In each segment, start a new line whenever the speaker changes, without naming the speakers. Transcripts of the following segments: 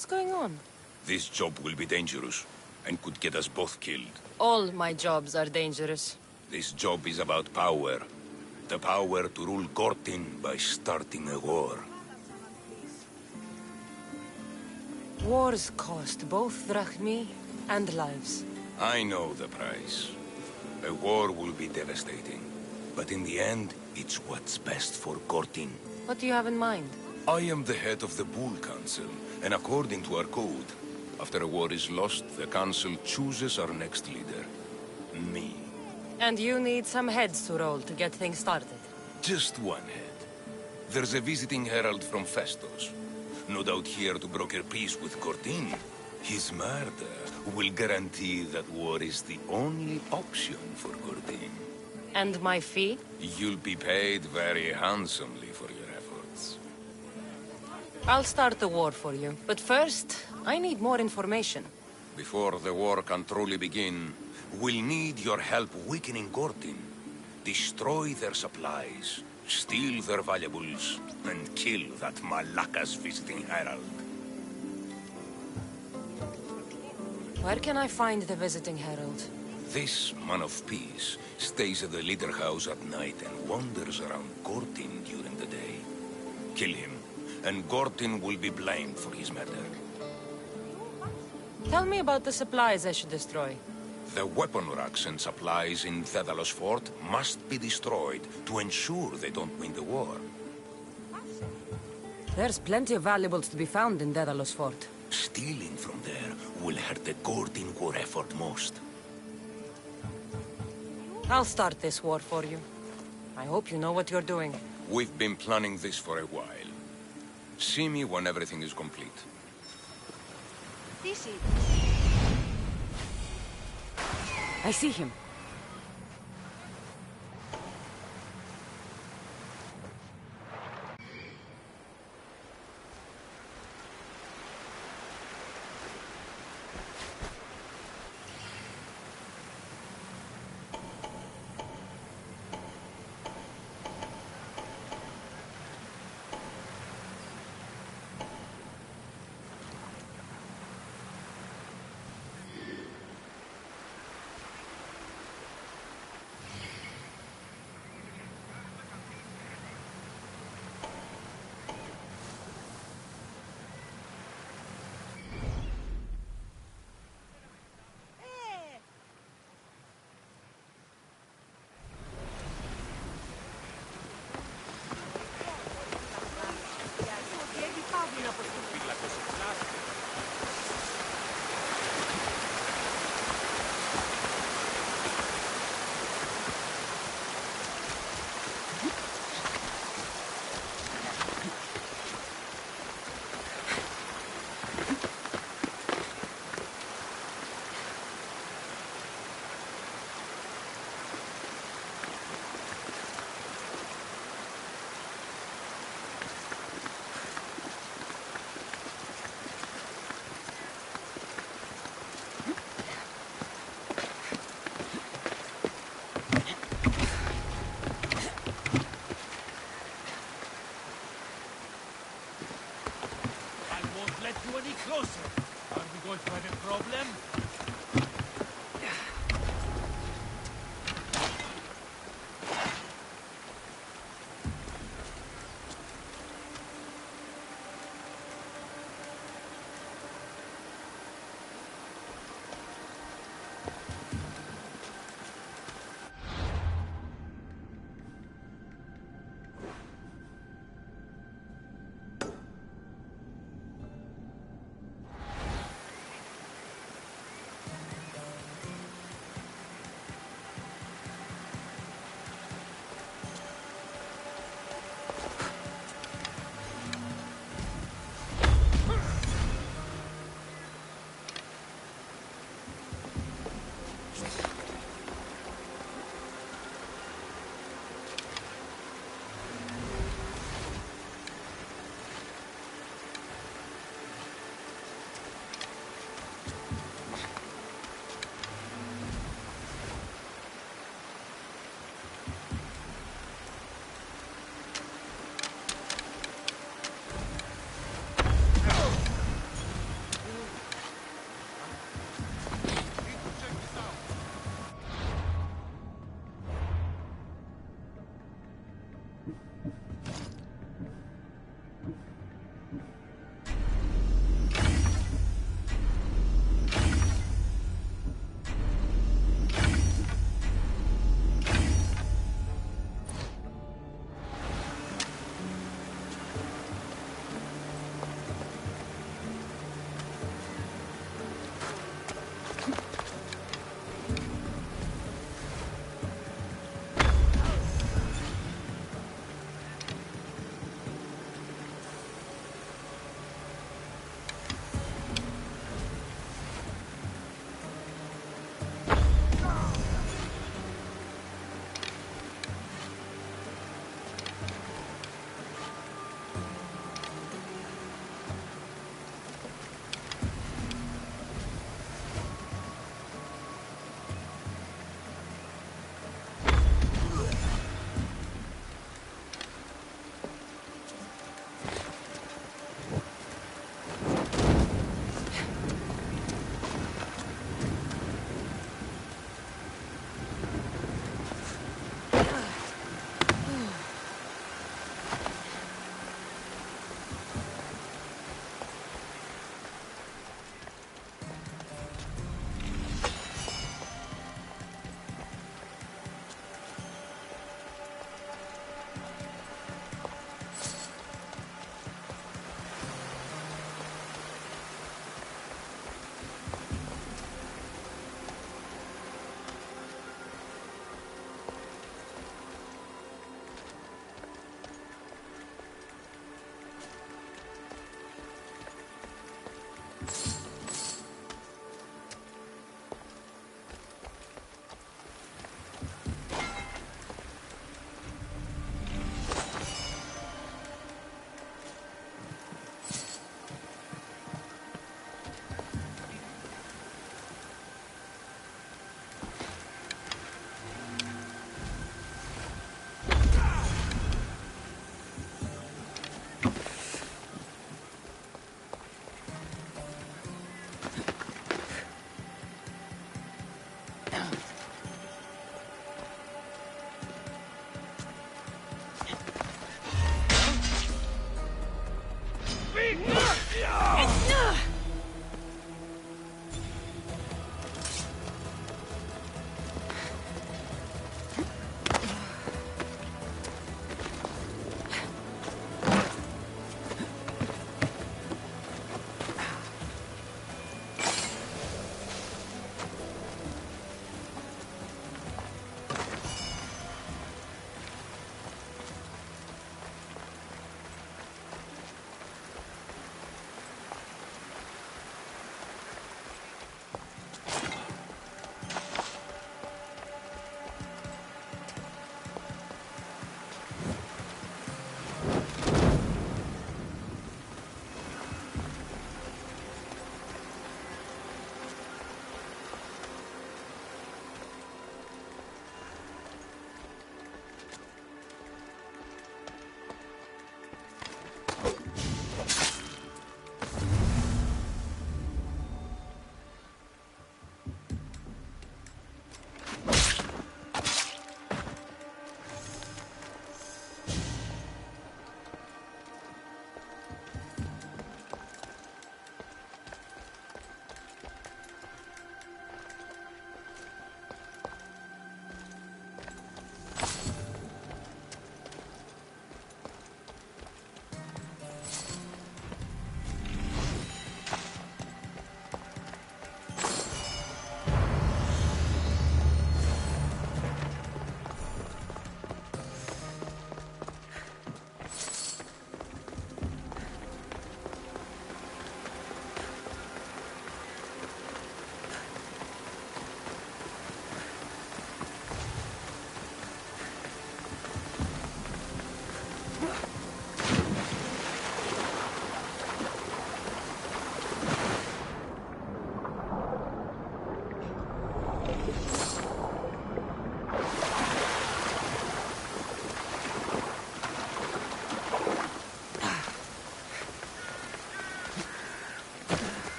What's going on?
This job will be dangerous, and could get us both killed.
All my jobs are dangerous.
This job is about power. The power to rule Gortin by starting a war.
Wars cost both drachmi and lives.
I know the price. A war will be devastating. But in the end, it's what's best for Gortin.
What do you have in mind?
I am the head of the Bull Council, and according to our code, after a war is lost, the Council chooses our next leader. Me.
And you need some heads to roll to get things started.
Just one head. There's a visiting herald from Festos. No doubt here to broker peace with Gortin. His murder will guarantee that war is the only option for Gortin.
And my fee?
You'll be paid very handsomely for your efforts.
I'll start the war for you. But first, I need more information.
Before the war can truly begin, we'll need your help weakening Gortin. Destroy their supplies, steal their valuables, and kill that Malaka's visiting herald.
Where can I find the visiting herald?
This man of peace stays at the leader house at night and wanders around Gortin during the day. Kill him, and Gortin will be blamed for his murder.
Tell me about the supplies I should destroy.
The weapon racks and supplies in Thedalos Fort must be destroyed to ensure they don't win the war.
There's plenty of valuables to be found in Daedalus Fort.
Stealing from there will hurt the Gortin war effort most.
I'll start this war for you. I hope you know what you're doing.
We've been planning this for a while. See me when everything is complete.
I see him.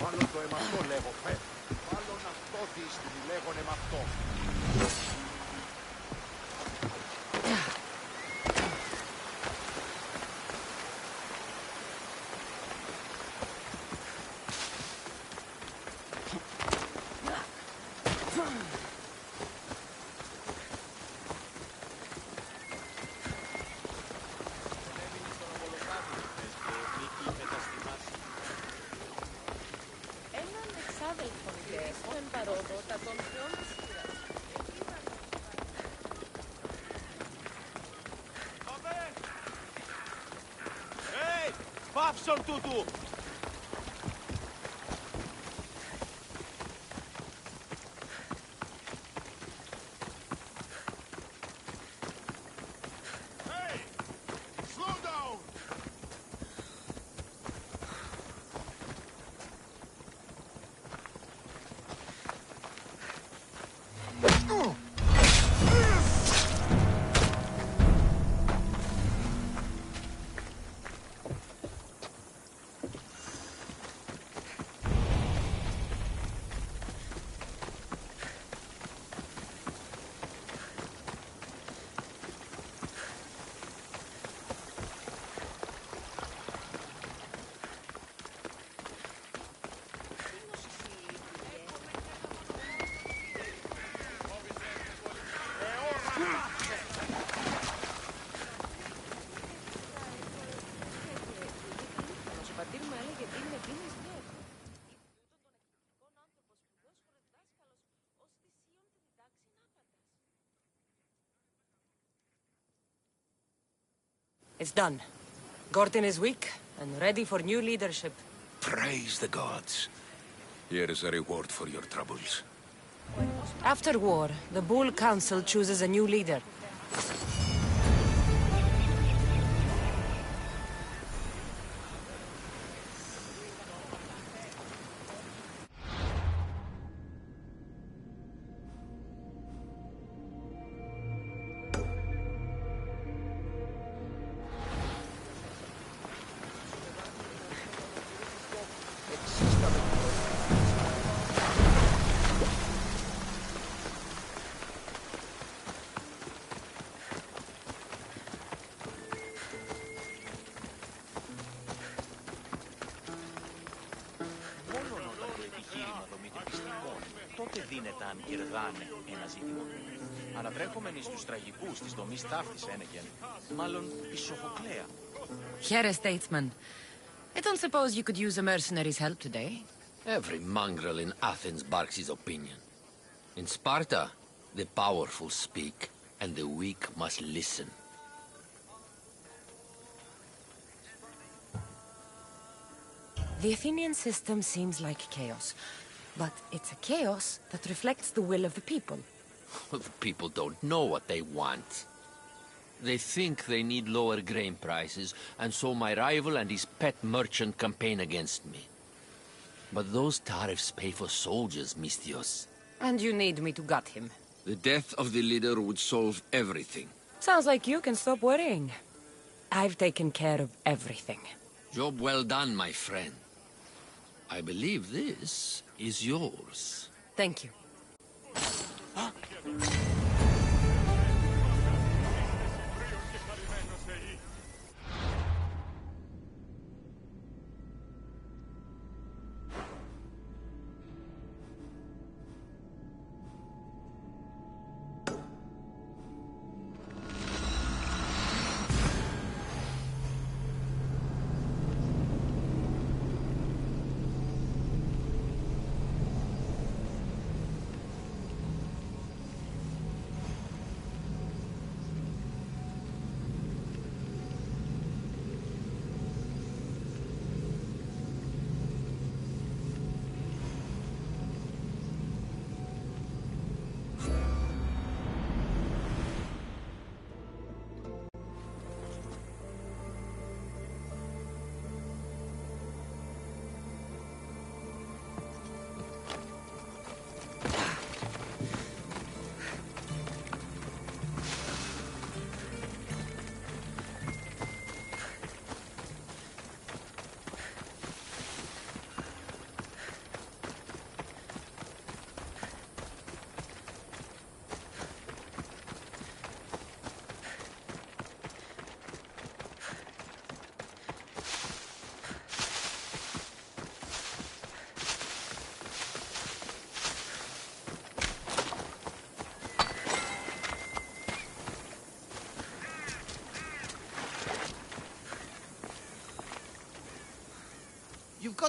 Μάλλον το αιματό λέγω, Φε. Μάλλον αυτό δύστηνη λέγονε με αυτό. Πάψον τούτου!
It's done. Gortin is weak and ready for new leadership.
Praise the gods. Here is a reward for your troubles.
After war, the Bull Council chooses a new leader.
Τότε δίνεται αν κερδάνε ένα ζήτημα. Ανατρέχομενοι στους τραγικούς της δομής ταύτης ένεγεν, μάλλον η Σοφοκλέα.
Here, statesman. I don't suppose you could use a mercenary's help today.
Every mongrel in Athens barks his opinion. In Sparta, the powerful speak, and the weak must listen.
The Athenian system seems like chaos, but it's a chaos that reflects the will of the people.
The people don't know what they want. They think they need lower grain prices, and so my rival and his pet merchant campaign against me. But those tariffs pay for soldiers, Mistios.
And you need me to gut him.
The death of the leader would solve everything.
Sounds like you can stop worrying. I've taken care of everything.
Job well done, my friend. I believe this is yours.
Thank you.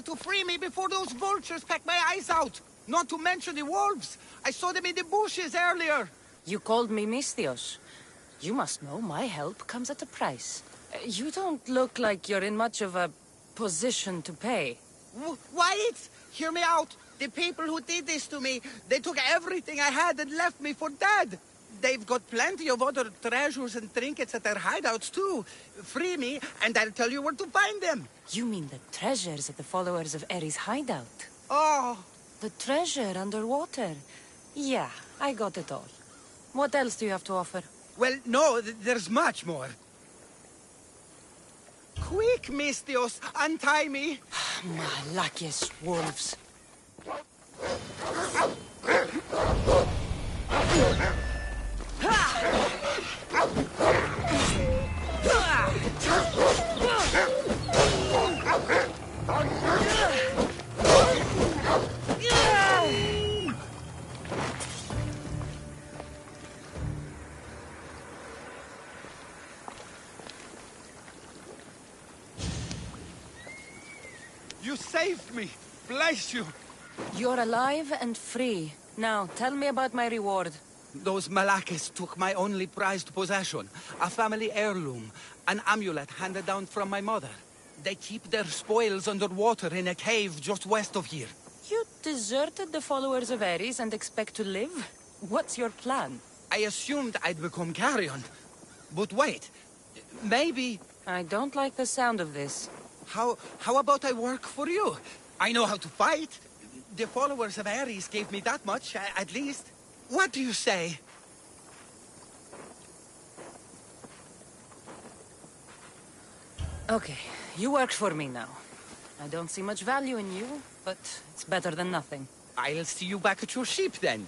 got to free me before those vultures peck my eyes out. Not to mention the wolves. I saw them in the bushes earlier.
You called me Mistios. You must know my help comes at a price. You don't look like you're in much of a position to pay.
Wait! Hear me out. The people who did this to me, they took everything I had and left me for dead. They've got plenty of other treasures and trinkets at their hideouts, too. Free me, and I'll tell you where to find them.
You mean the treasures at the followers of Ares' hideout?
Oh,
The treasure underwater? Yeah, I got it all. What else do you have to offer?
well, no, there's much more. Quick, Mistios, untie me.
Malachious wolves.
You saved me. Bless you.
You're alive and free. Now, tell me about my reward.
Those Malakis took my only prized possession, a family heirloom, an amulet handed down from my mother. They keep their spoils underwater in a cave just west of here.
You deserted the followers of Ares and expect to live? What's your plan?
I assumed I'd become carrion. But wait, maybe...
I don't like the sound of this.
How about I work for you? I know how to fight. The followers of Ares gave me that much, at least. What do you say?
Okay, you work for me now. I don't see much value in you, but it's better than nothing.
I'll see you back at your ship then,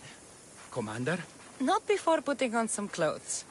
Commander.
Not before putting on some clothes.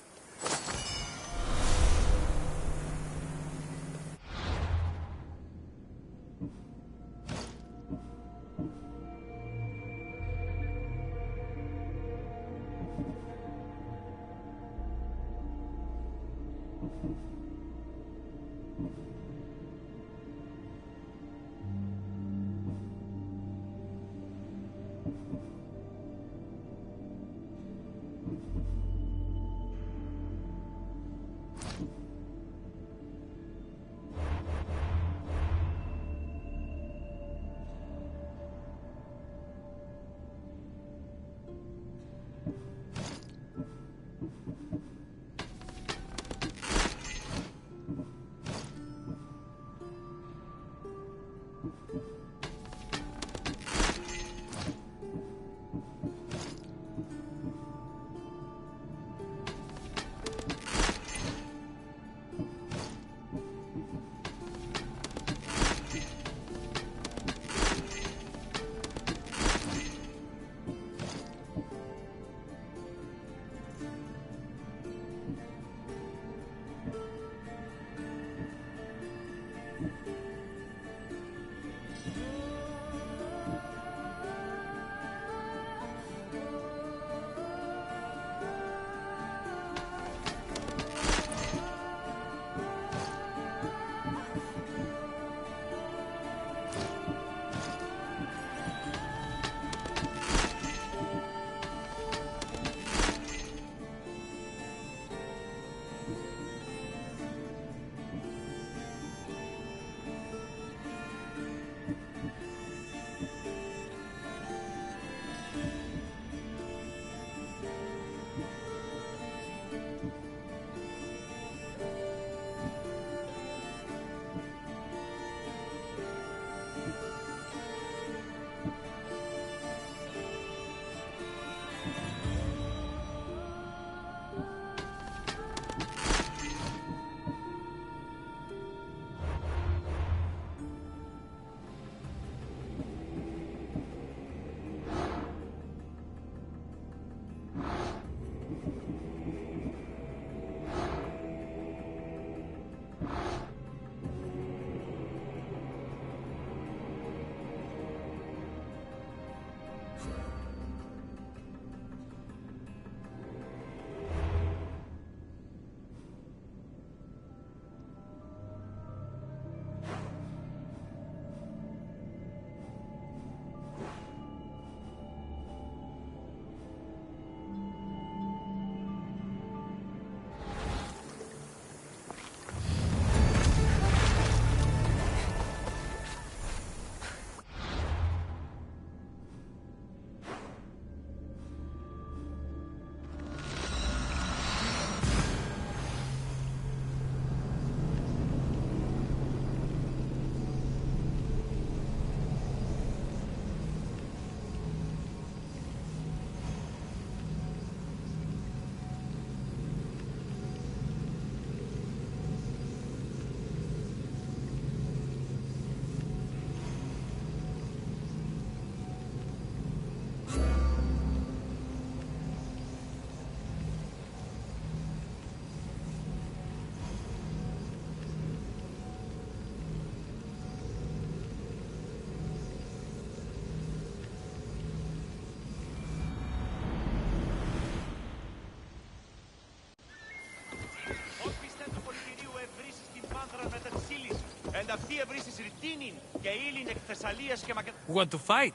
Want to fight?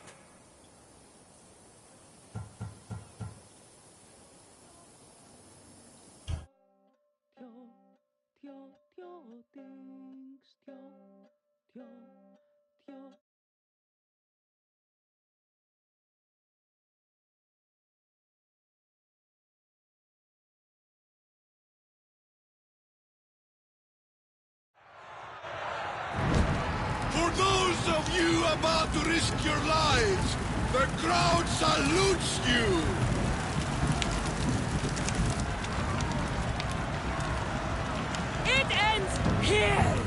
For those of you about to risk your lives, the crowd salutes you!
It ends here!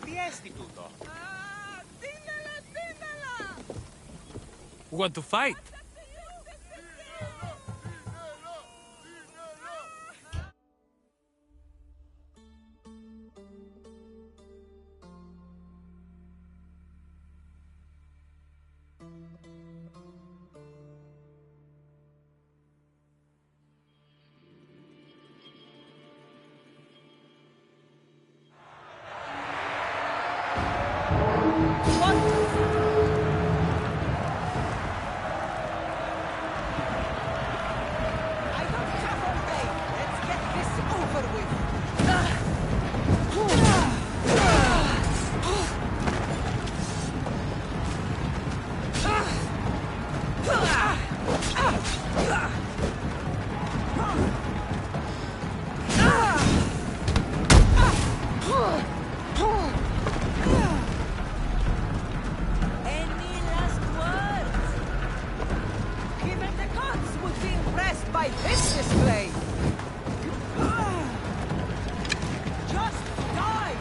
Τι έστι τούτο?
Want to fight?
I don't have all day. Let's get this over with. Any last words? Even the gods would be impressed by this display. Just die!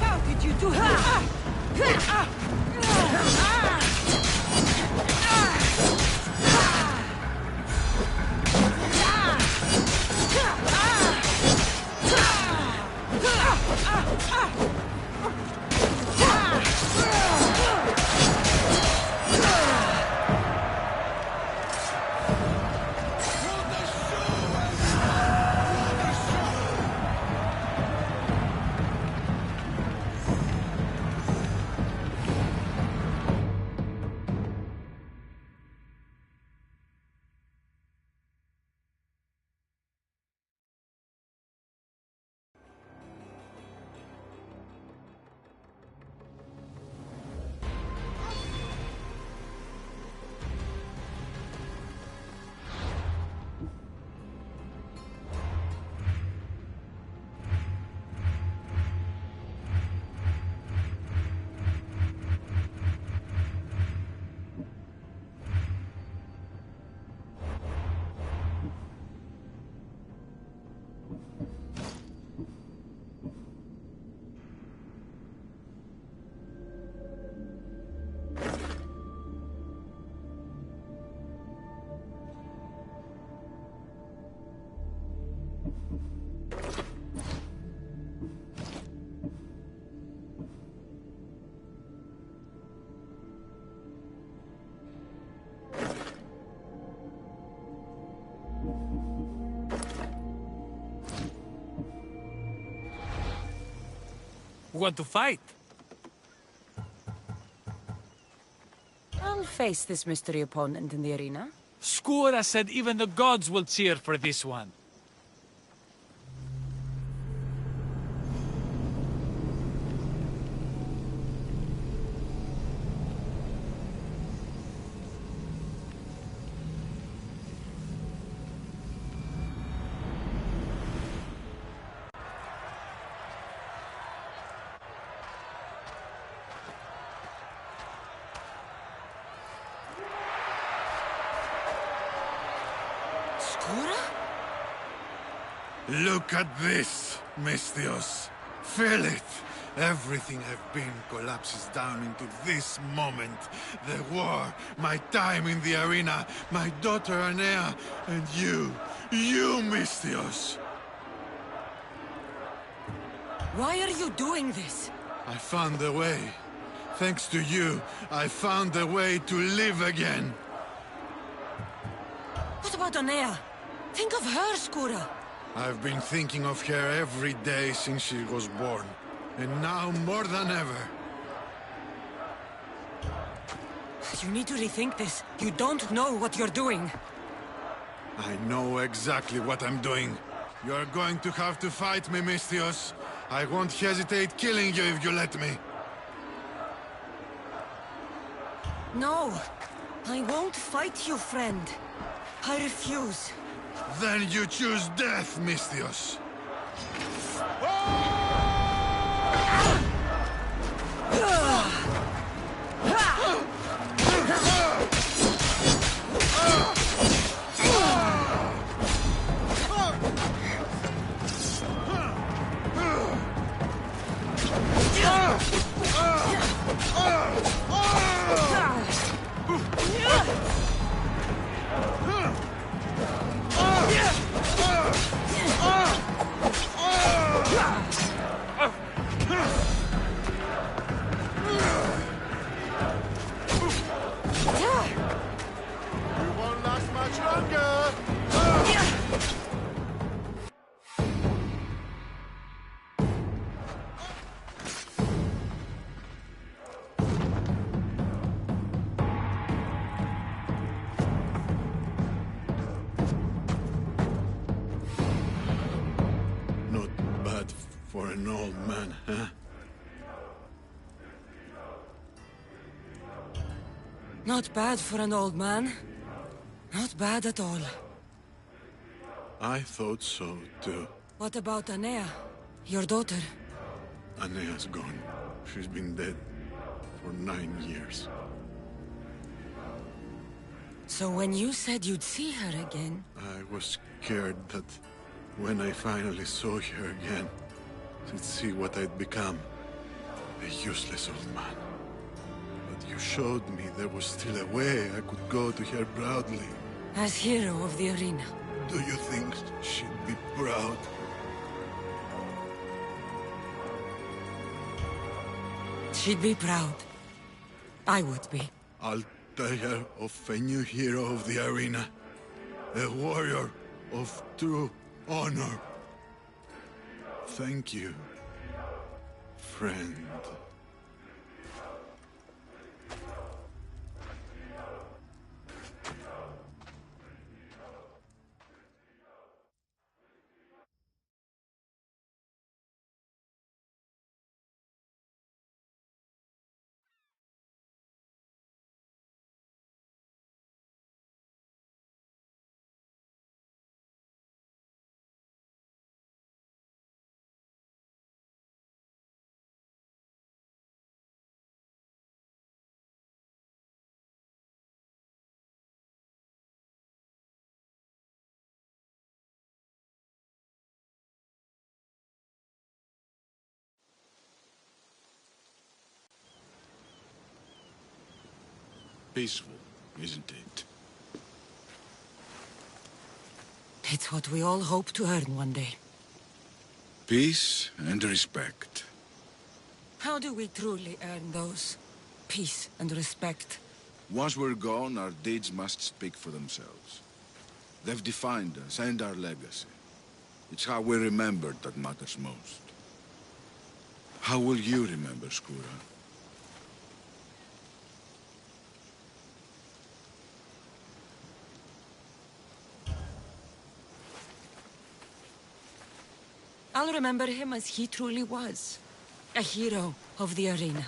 How did you do that?
Want to fight?
I'll face this mystery opponent in the arena.
Skura said even the gods will cheer for this one.
Skura?
Look at this, Misthios. Feel it. Everything I've been collapses down into this moment. The war, my time in the arena, my daughter Anea, and you, Misthios.
Why are you doing this?
I found a way. Thanks to you, I found a way to live again.
What about Anea? Think of her, Skura.
I've been thinking of her every day since she was born. And now more than ever.
You need to rethink this. You don't know what you're doing.
I know exactly what I'm doing. You're going to have to fight me, Misthios. I won't hesitate killing you if you let me.
No, I won't fight you, friend. I refuse.
Then you choose death, Misthios. won't last much longer! Not bad for an old man, huh?
Not bad for an old man. Not bad at all.
I thought so, too.
What about Anea? Your daughter?
Anea's gone. She's been dead for 9 years.
So when you said you'd see her again...
I was scared that when I finally saw her again, she'd see what I'd become. A useless old man. But you showed me there was still a way I could go to her proudly.
As hero of the arena.
Do you think she'd be proud?
She'd be proud. I would be.
I'll tell her of a new hero of the arena. A warrior of true honor. Thank you, friend.
Peaceful, isn't it?
It's what we all hope to earn one day.
Peace and respect.
How do we truly earn those? Peace and respect.
Once we're gone, our deeds must speak for themselves. They've defined us and our legacy. It's how we're remembered that matters most. How will you remember, Skura?
I'll remember him as he truly was. A hero of the arena.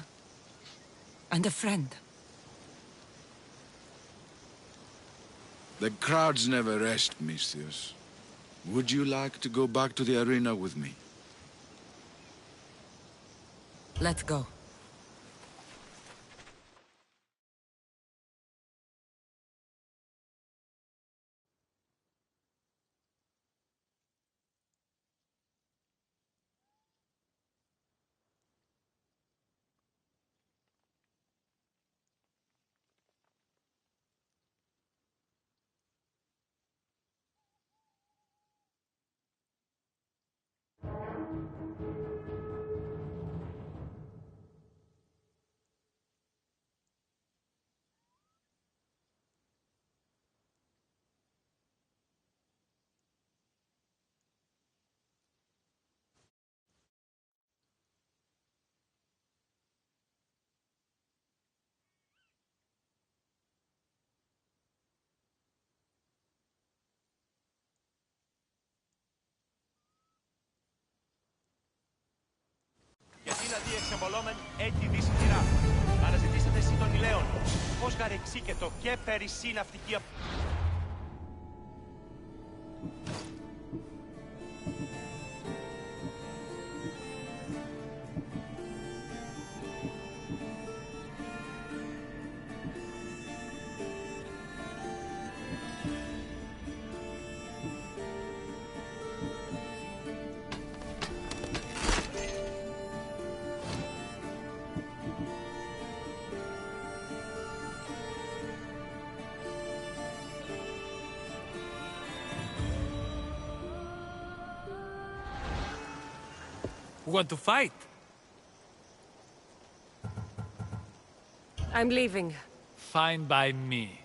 And a friend.
The crowds never rest, Misthios. Would you like to go back to the arena with me?
Let's go.
Γιατί να δει εξεμπολόμεν έτσι δυσχυρά. Αναζητήσατε εσύ τον Ηλέον. Πώς γαρεξίκετο και περισσή ναυτική...
Want to fight?
I'm leaving.
Fine by me.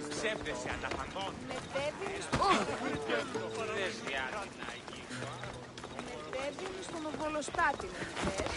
Ψεύδεσαι ανταφαντών.
Μετέβαινε στον οβολοστάτη, με θες.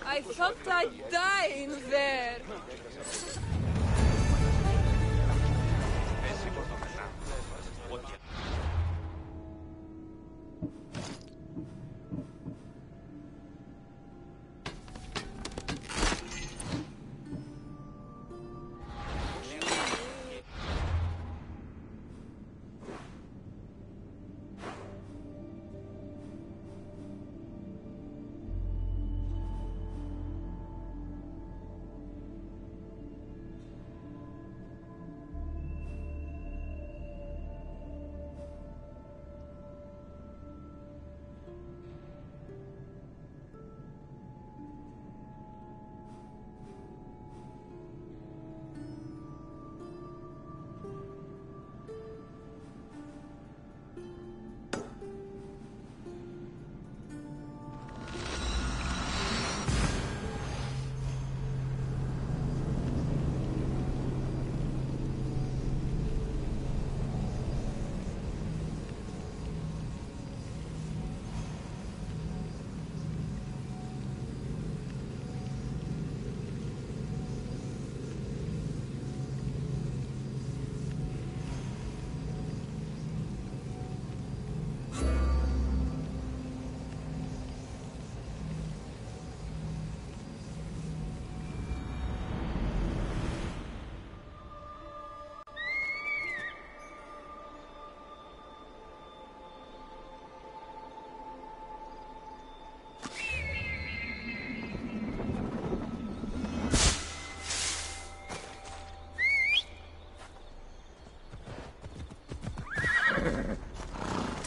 I thought I'd die in there.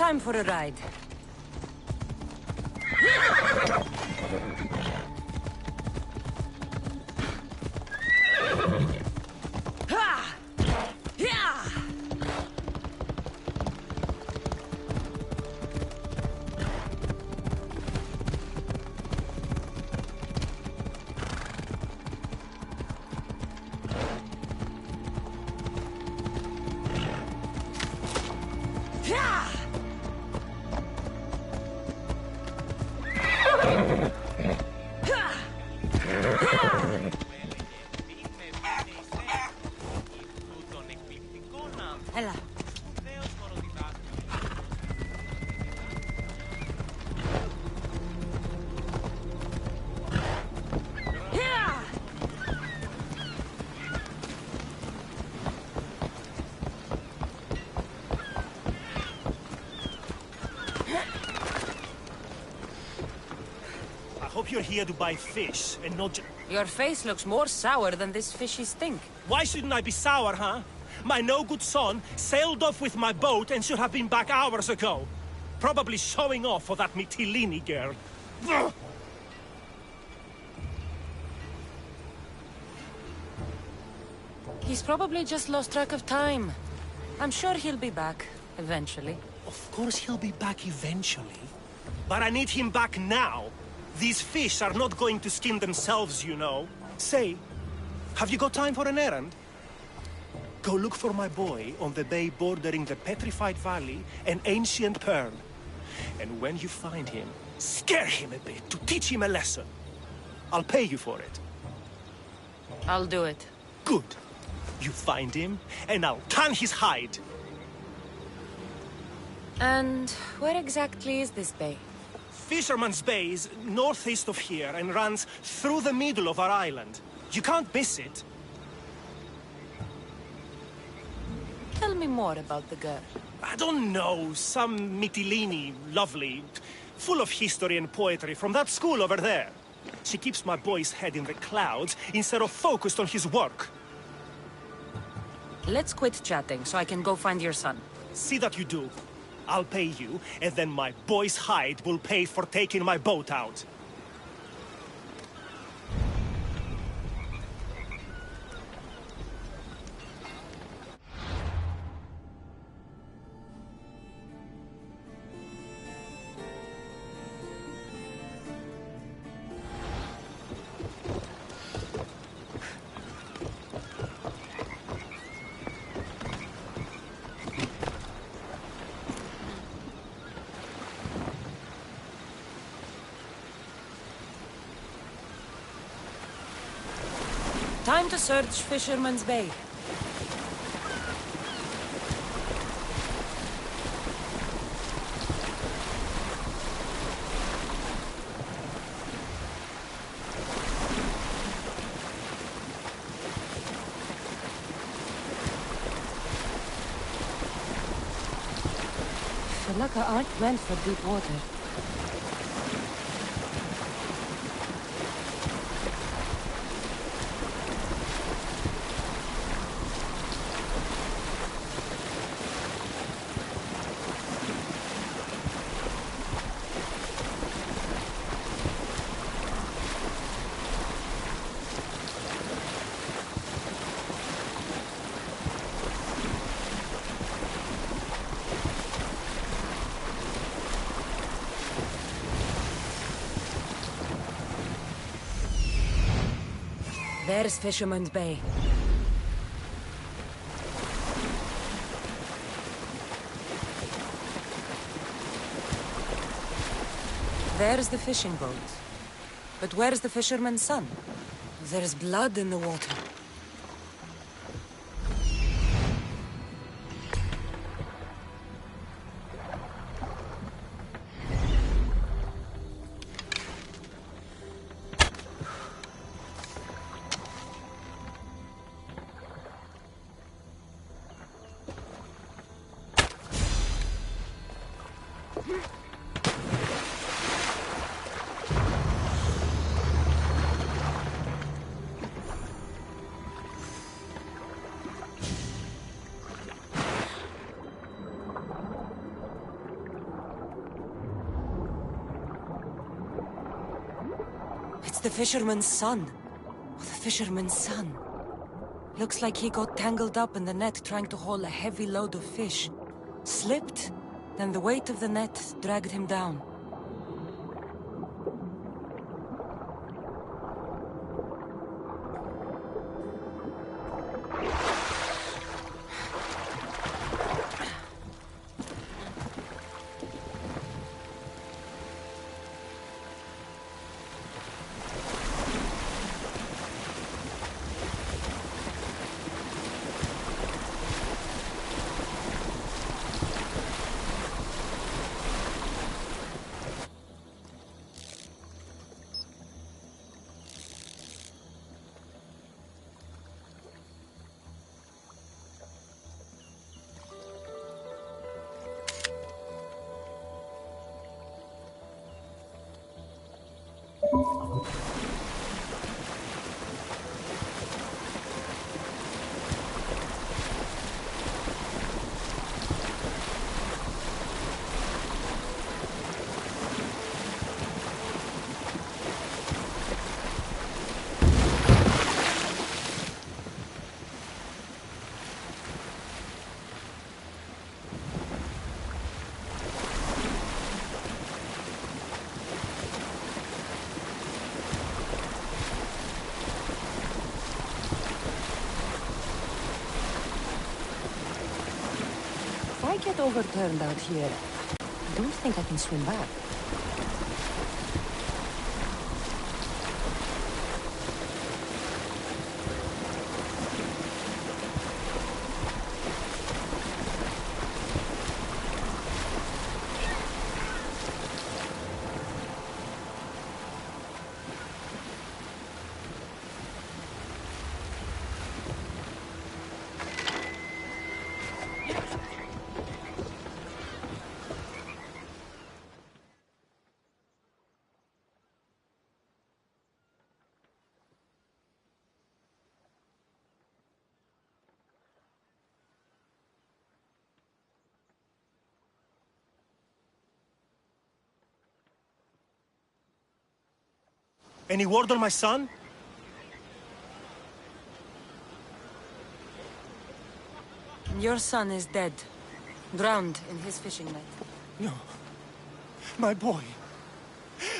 Time for a ride. Ha! Yeah! Yeah! Έλα.
I hope you're here to buy fish and not just...
Your face looks more sour than this fishy stink.
Why shouldn't I be sour, huh? My no-good son sailed off with my boat and should have been back hours ago. Probably showing off for that Mytilene girl. Ugh!
He's probably just lost track of time. I'm sure he'll be back, eventually.
Of course he'll be back eventually. But I need him back now. These fish are not going to skin themselves, you know. Say, have you got time for an errand? Go look for my boy on the bay bordering the Petrified Valley and Ancient Pearl. And when you find him, scare him a bit to teach him a lesson. I'll pay you for it.
I'll do it.
Good. You find him, and I'll tan his hide.
And where exactly is this bay?
Fisherman's Bay is northeast of here and runs through the middle of our island. You can't miss it.
Tell me more about the girl.
I don't know, some Mytilene, lovely, full of history and poetry from that school over there. She keeps my boy's head in the clouds instead of focused on his work.
Let's quit chatting so I can go find your son.
See that you do. I'll pay you, and then my boy's hide will pay for taking my boat out.
Time to search Fisherman's Bay. Falaka aren't meant for deep water. There's Fisherman's Bay. There's the fishing boat. But where's the fisherman's son? There's blood in the water. the fisherman's son. The fisherman's son. Looks like he got tangled up in the net trying to haul a heavy load of fish. Slipped, then the weight of the net dragged him down. If I get overturned out here, I don't think I can swim back.
Any word on my son?
Your son is dead. Drowned in his fishing net.
No. My boy.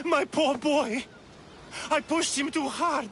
My poor boy. I pushed him too hard.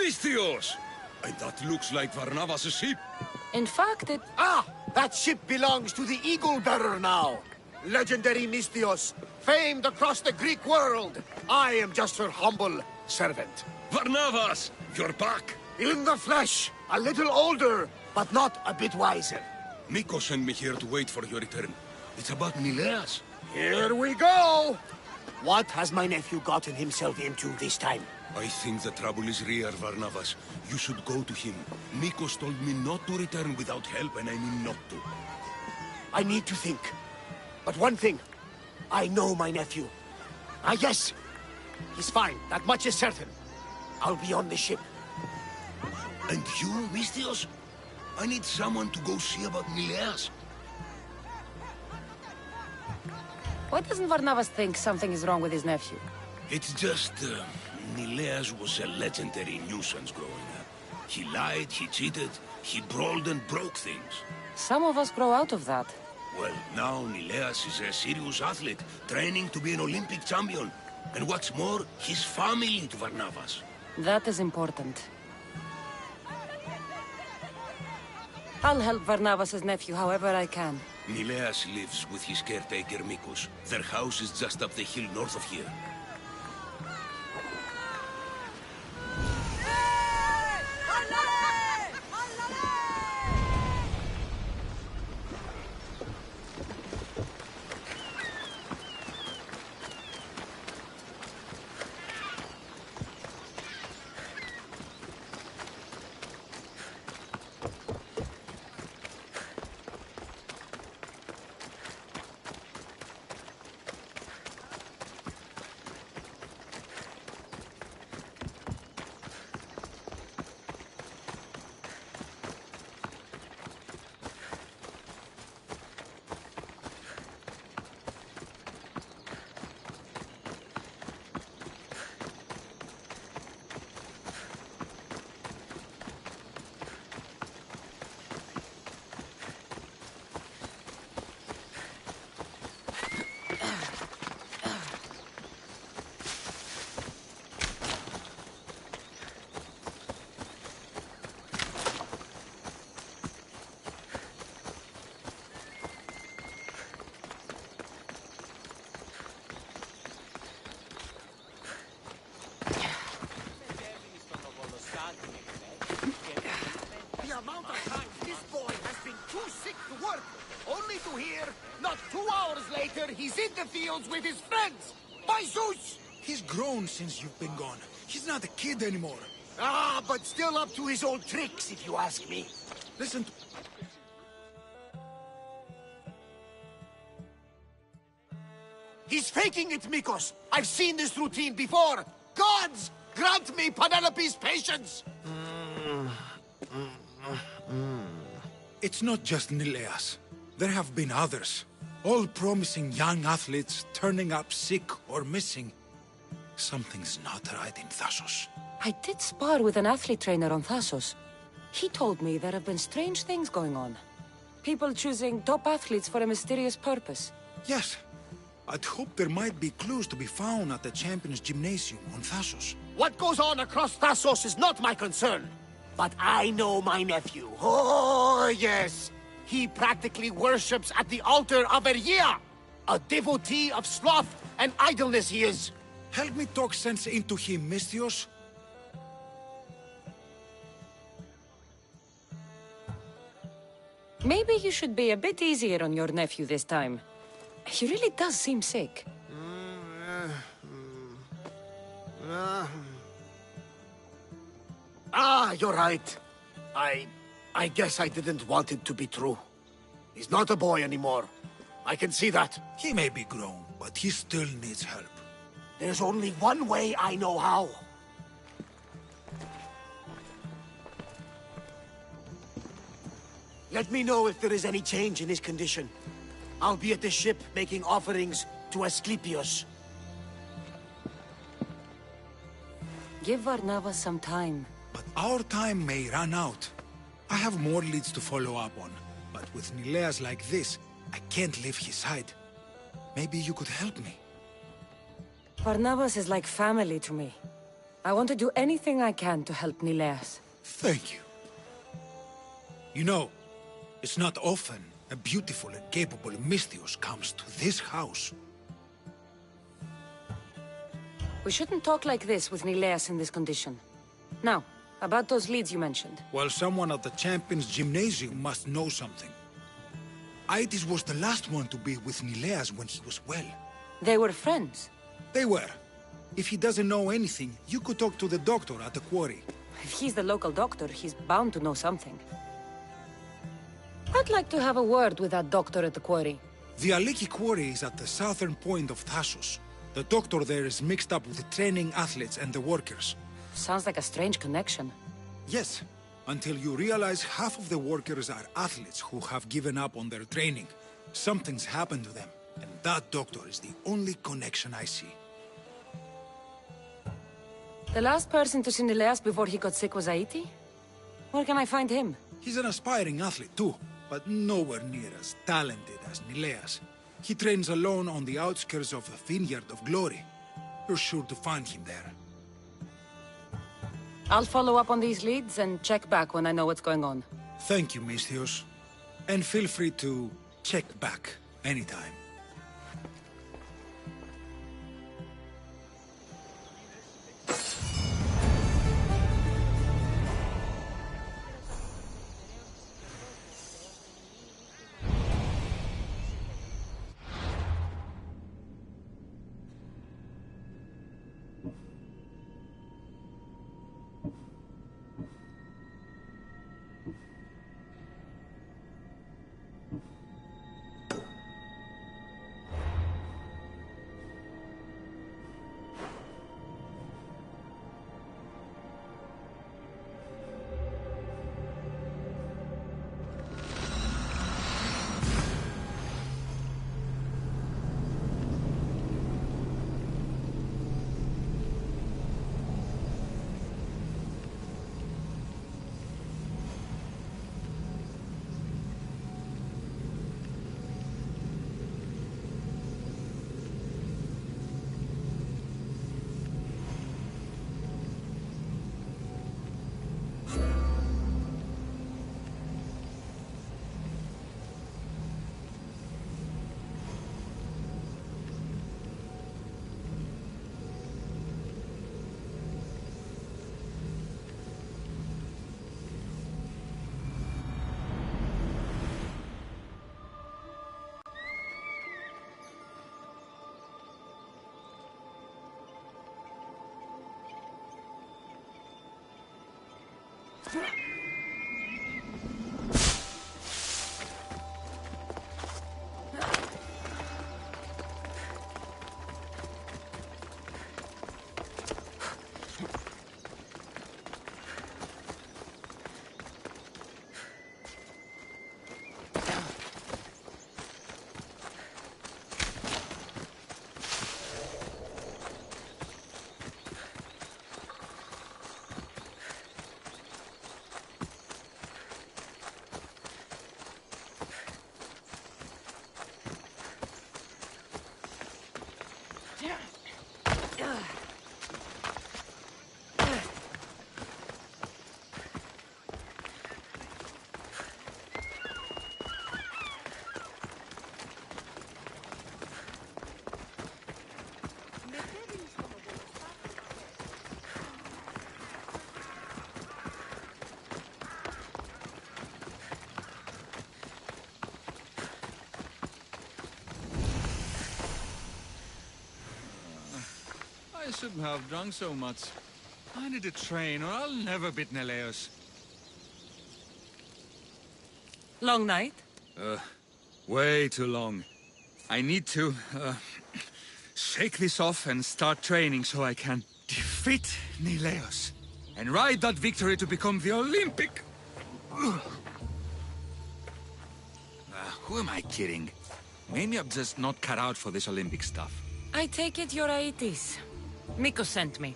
Misthios! That looks like Varnavas' ship.
In fact, it...
Ah! That ship belongs to the Eagle Bearer now. Legendary Misthios, famed across the Greek world. I am just her humble servant.
Varnavas! You're back!
In the flesh, a little older, but not a bit wiser.
Miko sent me here to wait for your return. It's about Nileas.
Here we go! What has my nephew gotten himself into this time?
I think the trouble is real, Varnavas. You should go to him. Nikos told me not to return without help, and I mean not to.
I need to think. But one thing, I know my nephew. Ah, yes. He's fine, that much is certain. I'll be on the ship.
And you, Misthios? I need someone to go see about Nileas.
Why doesn't Varnavas think something is wrong with his nephew?
It's just, Nileas was a legendary nuisance growing up. He lied, he cheated, he brawled and broke things.
Some of us grow out of that.
Well, now Nileas is a serious athlete, training to be an Olympic champion. And what's more, he's family to Varnavas.
That is important. I'll help Varnavas' nephew however I can.
Nileas lives with his caretaker Mikos. Their house is just up the hill north of here.
The amount of times this boy has been too sick to work, only to hear, not 2 hours later, he's in the fields with his friends! By Zeus!
He's grown since you've been gone. He's not a kid anymore.
Ah, but still up to his old tricks, if you ask me.
Listen to...
He's faking it, Mikos! I've seen this routine before! Gods! Grant me Penelope's patience!
It's not just Nileas. There have been others. All promising young athletes turning up sick or missing. Something's not right in Thassos.
I did spar with an athlete trainer on Thassos. He told me there have been strange things going on. People choosing top athletes for a mysterious purpose.
Yes. I'd hope there might be clues to be found at the Champions Gymnasium on Thassos.
What goes on across Thassos is not my concern. But I know my nephew. Oh, yes. He practically worships at the altar of Ergia. A devotee of sloth and idleness he is.
Help me talk sense into him, Misthios.
Maybe you should be a bit easier on your nephew this time. He really does seem sick.
Ah, you're right. I guess I didn't want it to be true. He's not a boy anymore. I can see that.
He may be grown, but he still needs help.
There's only one way I know how. Let me know if there is any change in his condition. I'll be at the ship making offerings to Asclepios.
Give Varnavas some time.
But our time may run out. I have more leads to follow up on. But with Nileas like this, I can't leave his side. Maybe you could help me.
Varnavas is like family to me. I want to do anything I can to help Nileas.
Thank you. You know, it's not often a beautiful and capable Misthios comes to this house.
We shouldn't talk like this with Nileas in this condition. Now, about those leads you mentioned.
Well, someone at the Champions Gymnasium must know something. Aitis was the last one to be with Nileas when he was well.
They were friends?
They were. If he doesn't know anything, you could talk to the doctor at the quarry.
If he's the local doctor, he's bound to know something. I'd like to have a word with that doctor at the quarry.
The Aliki quarry is at the southern point of Thassos. The doctor there is mixed up with the training athletes and the workers.
Sounds like a strange connection.
Yes, until you realize half of the workers are athletes who have given up on their training. Something's happened to them, and that doctor is the only connection I see.
The last person to see Nileas before he got sick was Aiti? Where can I find him?
He's an aspiring athlete too, but nowhere near as talented as Nileas. He trains alone on the outskirts of the Vineyard of Glory. You're sure to find him there.
I'll follow up on these leads and check back when I know what's going on.
Thank you, Misthios. And feel free to check back anytime.
I shouldn't have drunk so much. I need to train or I'll never beat Neleos.
Long night?
Way too long. I need to, shake this off and start training so I can defeat Neleos and ride that victory to become the Olympic... who am I kidding? Maybe I'm just not cut out for this Olympic stuff.
I take it you're Aetis. Miko sent me.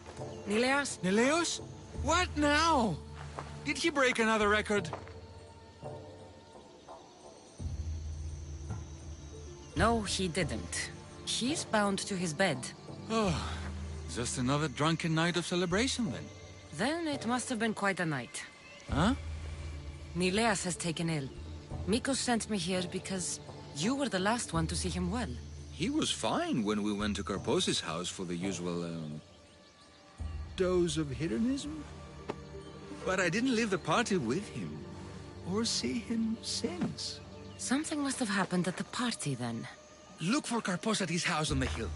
Nileas?
Neleos? What now? Did he break another record?
No, he didn't. He's bound to his bed.
Oh, Just another drunken night of celebration, then.
Then it must have been quite a night.
Huh?
Nileas has taken ill. Mikos sent me here because you were the last one to see him well.
He was fine when we went to Karpos's house for the usual, dose of hedonism. But I didn't leave the party with him, or see him since.
Something must have happened at the party, then.
Look for Karpos at his house on the hill.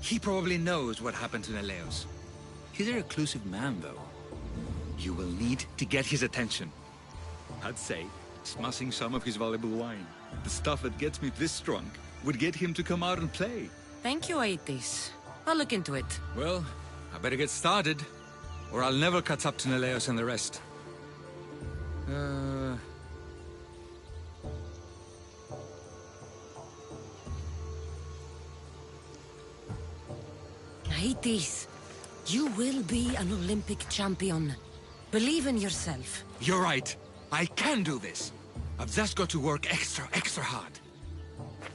He probably knows what happened to Neleos. He's a reclusive man, though. You will need to get his attention. I'd say, smashing some of his valuable wine. The stuff that gets me this drunk would get him to come out and play.
Thank you, Aetis. I'll look into it.
Well, I better get started, or I'll never catch up to Neleos and the rest.
Aetis, you will be an Olympic champion. Believe in yourself.
You're right. I can do this. I've just got to work extra hard.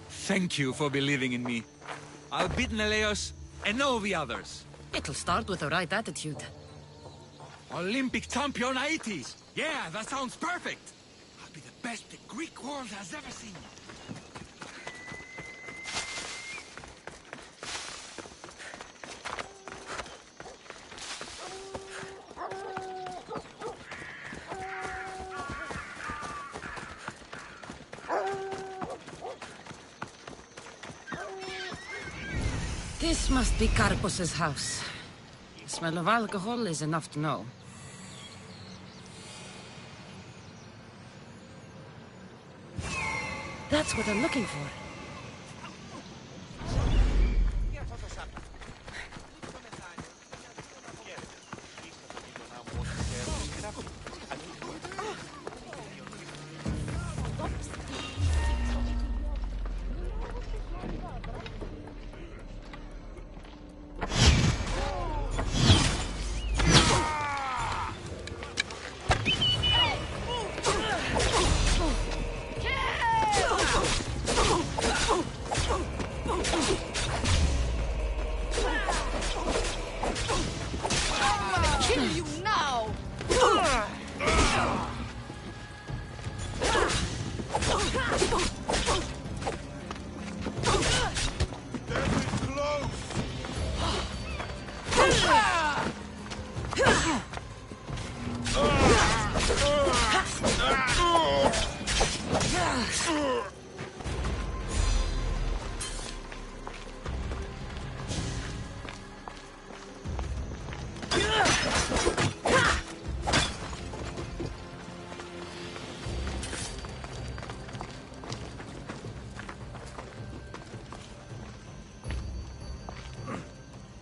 Thank you for believing in me. I'll beat Neleos and all the others.
It'll start with the right attitude.
Olympic champion Aetis! Yeah, that sounds perfect! I'll be the best the Greek world has ever seen.
This must be Karpos's house. The smell of alcohol is enough to know. That's what I'm looking for.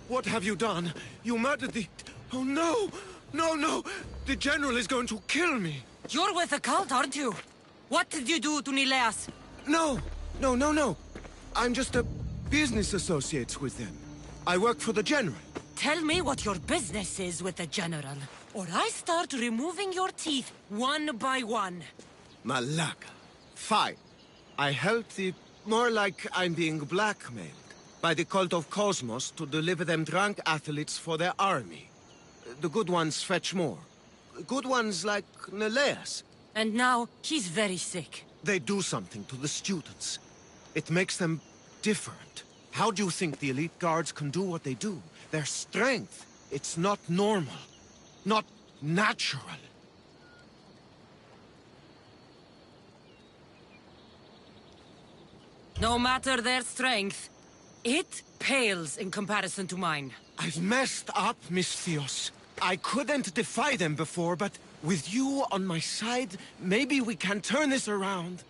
What have you done? You murdered the... Oh, no! No, no! The General is going to kill me!
You're with the cult, aren't you? What did you do to Nileas?
No! No, no, no! I'm just a business associate with them. I work for the General.
Tell me what your business is with the General, or I start removing your teeth one by one.
Malaka. Fine. I help the... More like I'm being blackmailed by the cult of Cosmos to deliver them drunk athletes for their army. The good ones fetch more. Good ones like Neleas.
And now, he's very sick.
They do something to the students. It makes them different. How do you think the elite guards can do what they do? Their strength. It's not normal. Not natural.
No matter their strength, it pales in comparison to mine.
I've messed up, Misthios. I couldn't defy them before, but with you on my side, maybe we can turn this around.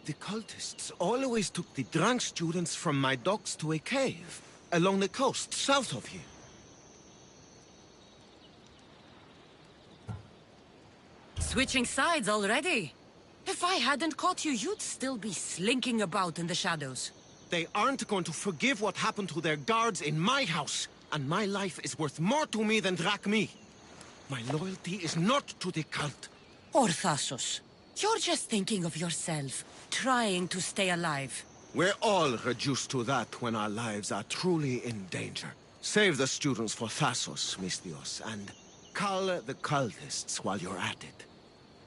The cultists always took the drunk students from my docks to a cave, along the coast, south of here.
Switching sides already? If I hadn't caught you, you'd still be slinking about in the shadows.
They aren't going to forgive what happened to their guards in my house, and my life is worth more to me than Drachmi. My loyalty is not to the cult.
Orthasos, you're just thinking of yourself, trying to stay alive.
We're all reduced to that when our lives are truly in danger. Save the students for Thassos, Misthios, and cull the cultists while you're at it.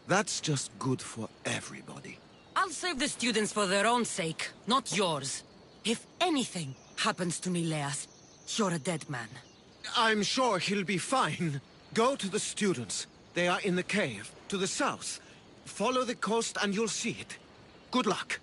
That's just good for everybody.
I'll save the students for their own sake, not yours. If anything happens to Nileas, you're a dead man.
I'm sure he'll be fine. Go to the students. They are in the cave, to the south. Follow the coast and you'll see it. Good luck.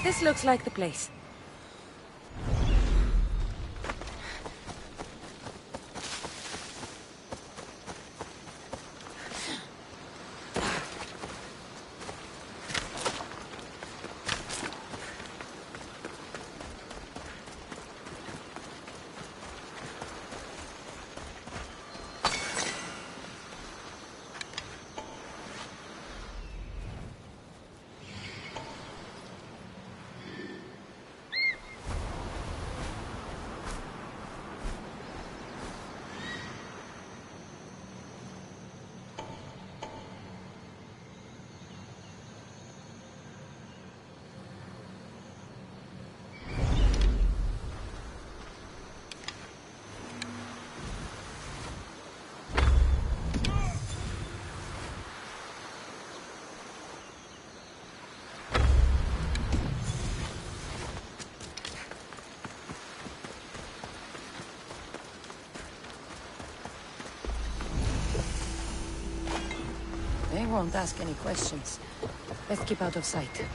This looks like the place. They won't ask any questions. Let's keep out of sight.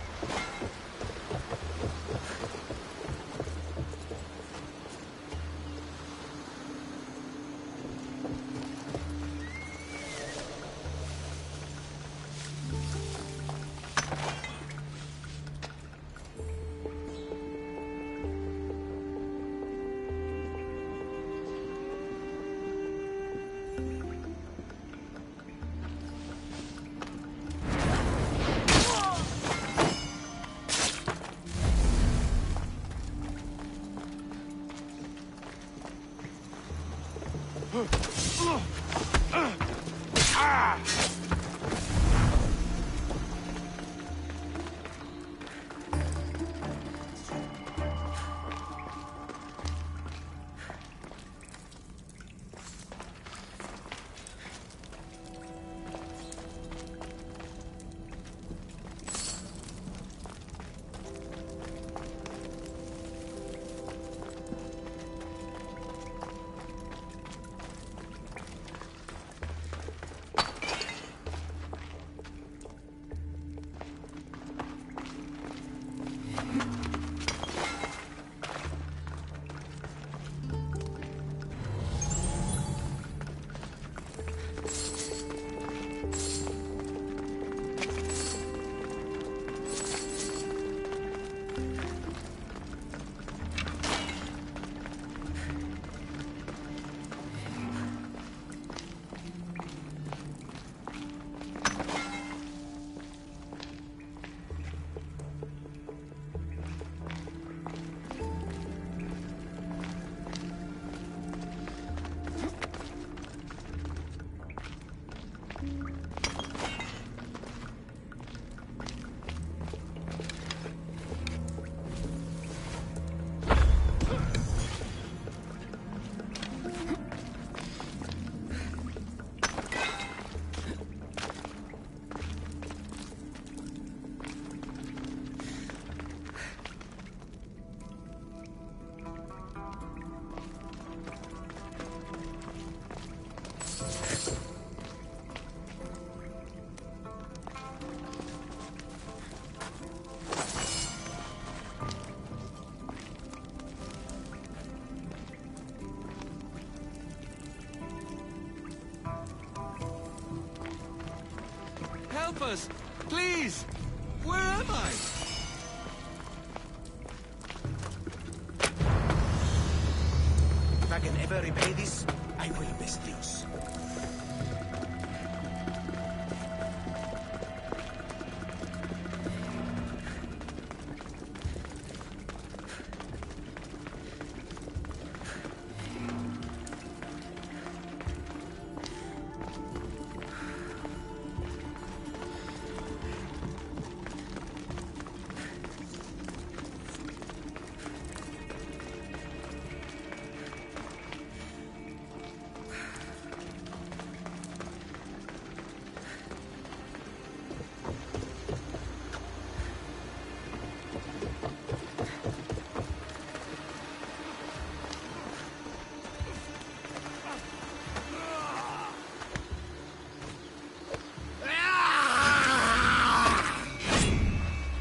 us! Please! Where am I?
If I can ever repay this, I will, Mestios.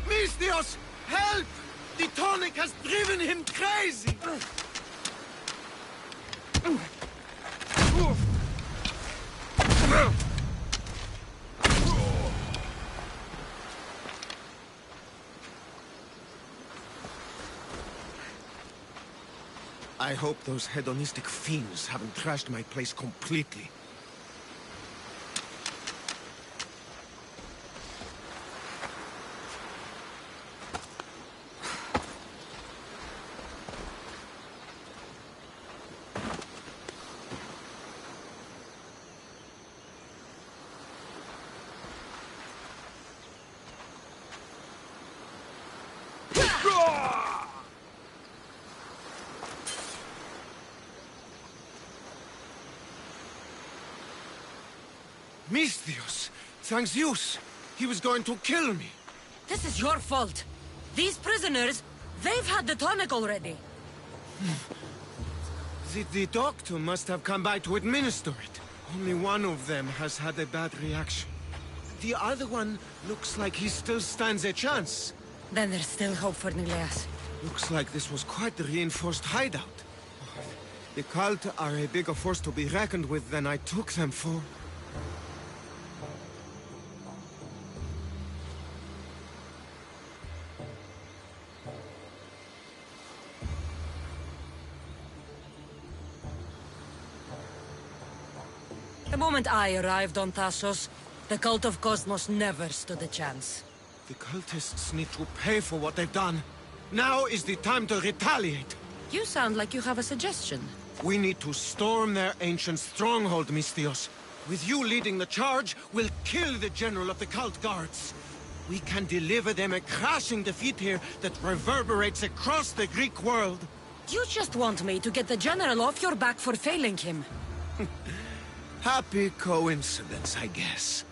Mestios, help! The tonic has driven him crazy! I hope those hedonistic fiends haven't trashed my place completely. Misthios! Thanks Zeus! He was going to kill me!
This is your fault. These prisoners, they've had the tonic already.
The doctor must have come by to administer it. Only one of them has had a bad reaction. The other one looks like he still stands a chance.
Then there's still hope for Nileas.
Looks like this was quite a reinforced hideout. The cult are a bigger force to be reckoned with than I took them for.
The moment I arrived on Thassos, the cult of Cosmos never stood a chance.
The cultists need to pay for what they've done. Now is the time to retaliate.
You sound like you have a suggestion.
We need to storm their ancient stronghold, Misthios. With you leading the charge, we'll kill the general of the cult guards. We can deliver them a crashing defeat here that reverberates across the Greek world.
You just want me to get the general off your back for failing him.
Happy coincidence, I guess.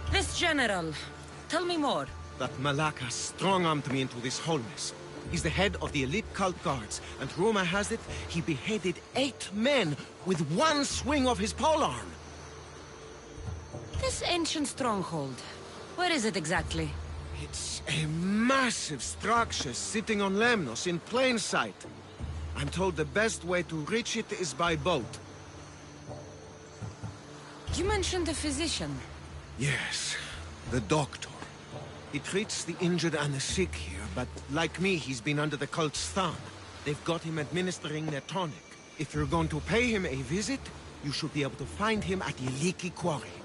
This general, tell me more.
That Malaka strong-armed me into this whole mess. He's the head of the elite cult guards, and rumor has it, he beheaded 8 men with one swing of his polearm.
This ancient stronghold, where is it exactly?
It's a massive structure sitting on Lemnos in plain sight. I'm told the best way to reach it is by boat.
You mentioned a physician.
Yes, the doctor. He treats the injured and the sick here, but like me, he's been under the cult's thumb. They've got him administering their tonic. If you're going to pay him a visit, you should be able to find him at the Leaky Quarry.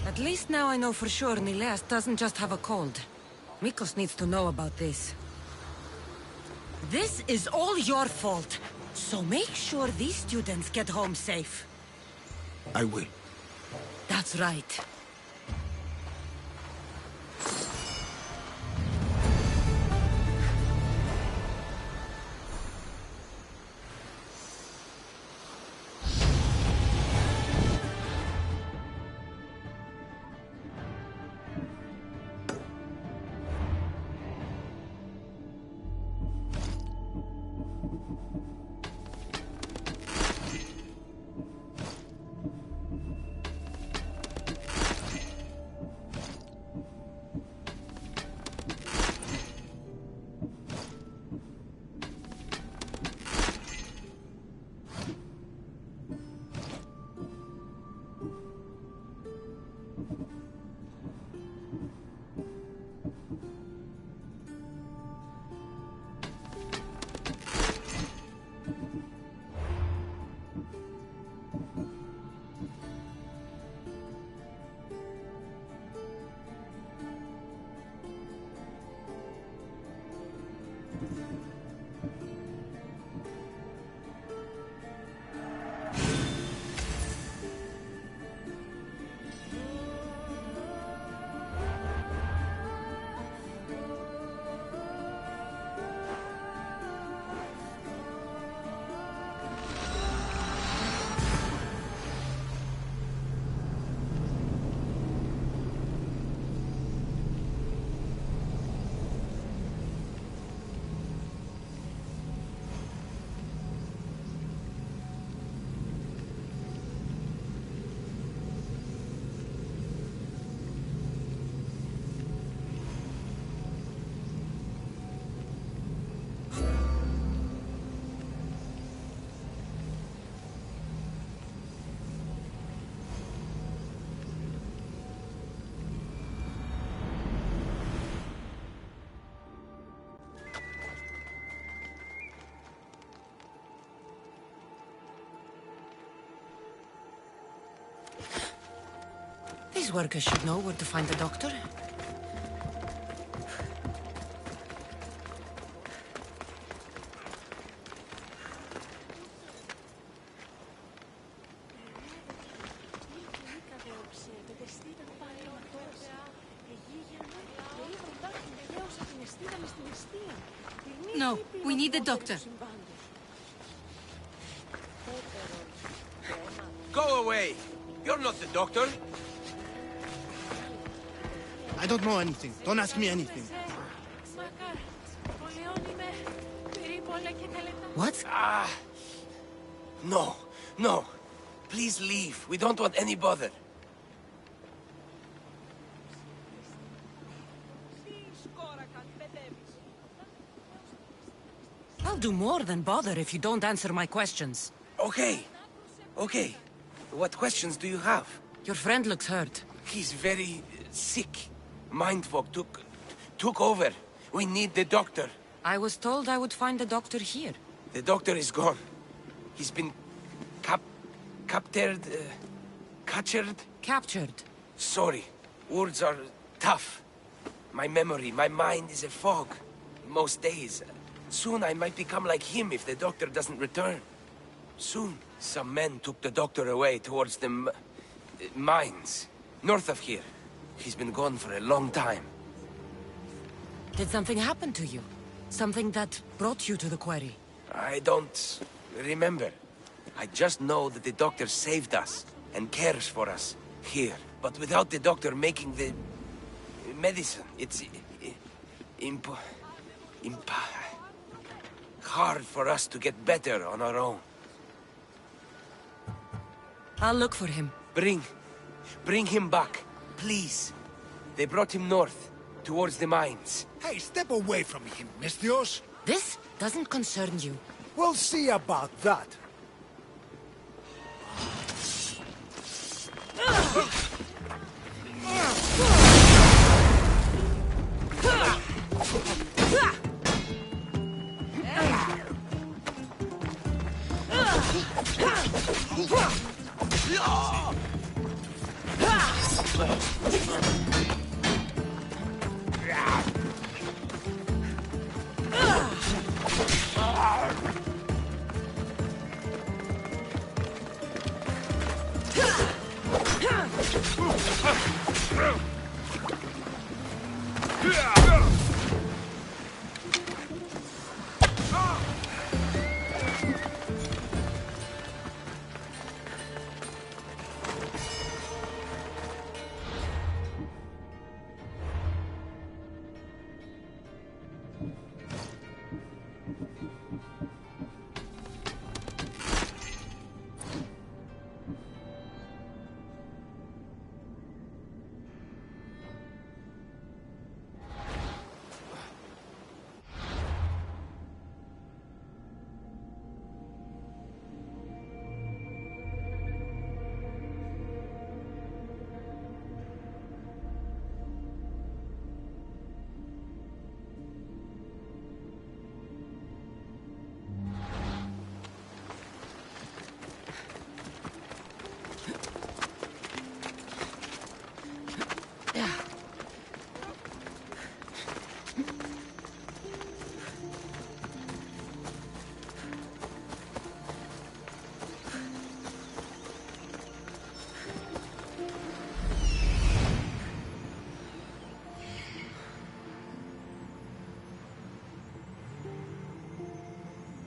At least now I know for sure Nileas doesn't just have a cold. Mikos needs to know about this. This is all your fault. So make sure these students get home safe.
I will.
That's right. These workers should know where to find the doctor.
No, we need the doctor.
Go away! You're not the doctor!
I don't know anything. Don't ask me anything.
What?
No, no. Please leave. We don't want any bother.
I'll do more than bother if you don't answer my questions.
Okay. Okay. What questions do you have?
Your friend looks hurt.
He's very sick. Mind fog took over. We need the doctor.
I was told I would find the doctor here.
The doctor is gone. He's been captured.
Captured.
Sorry. Words are tough. My memory, my mind is a fog. Most days. Soon I might become like him if the doctor doesn't return. Soon. Some men took the doctor away towards the mines. North of here. He's been gone for a long time.
Did something happen to you? Something that brought you to the quarry?
I don't remember. I just know that the doctor saved us and cares for us here. But without the doctor making the medicine, it's hard for us to get better on our own.
I'll look for him.
Bring him back, please. They brought him north, towards the mines.
Hey, step away from him, Misthios.
This doesn't concern you.
We'll see about that.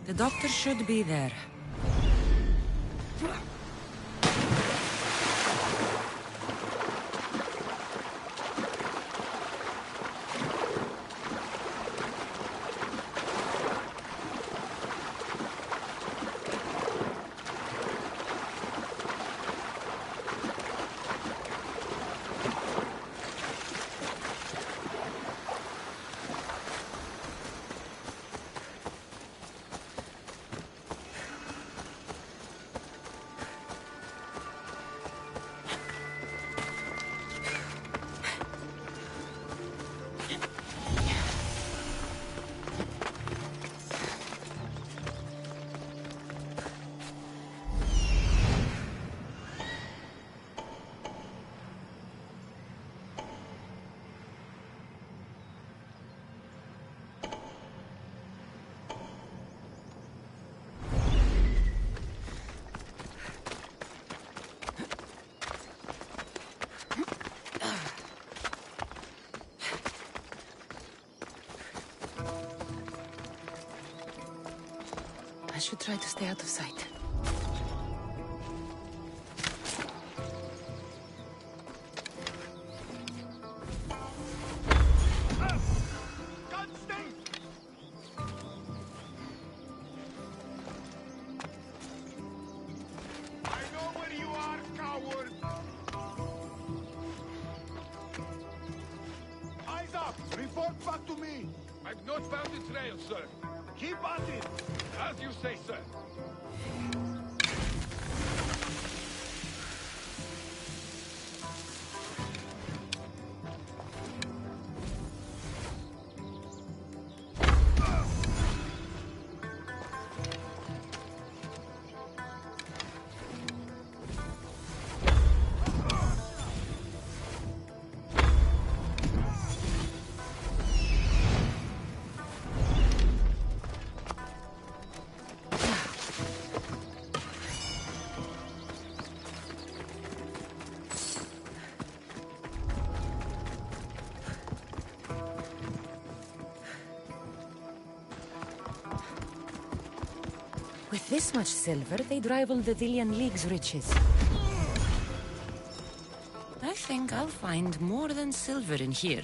The doctor should be there. should try to stay out of sight.
Report back to me! I've not found the trail, sir. Keep at it! As you say, sir.
With this much silver, they'd rival the Dillian League's riches. I think I'll find more than silver in here.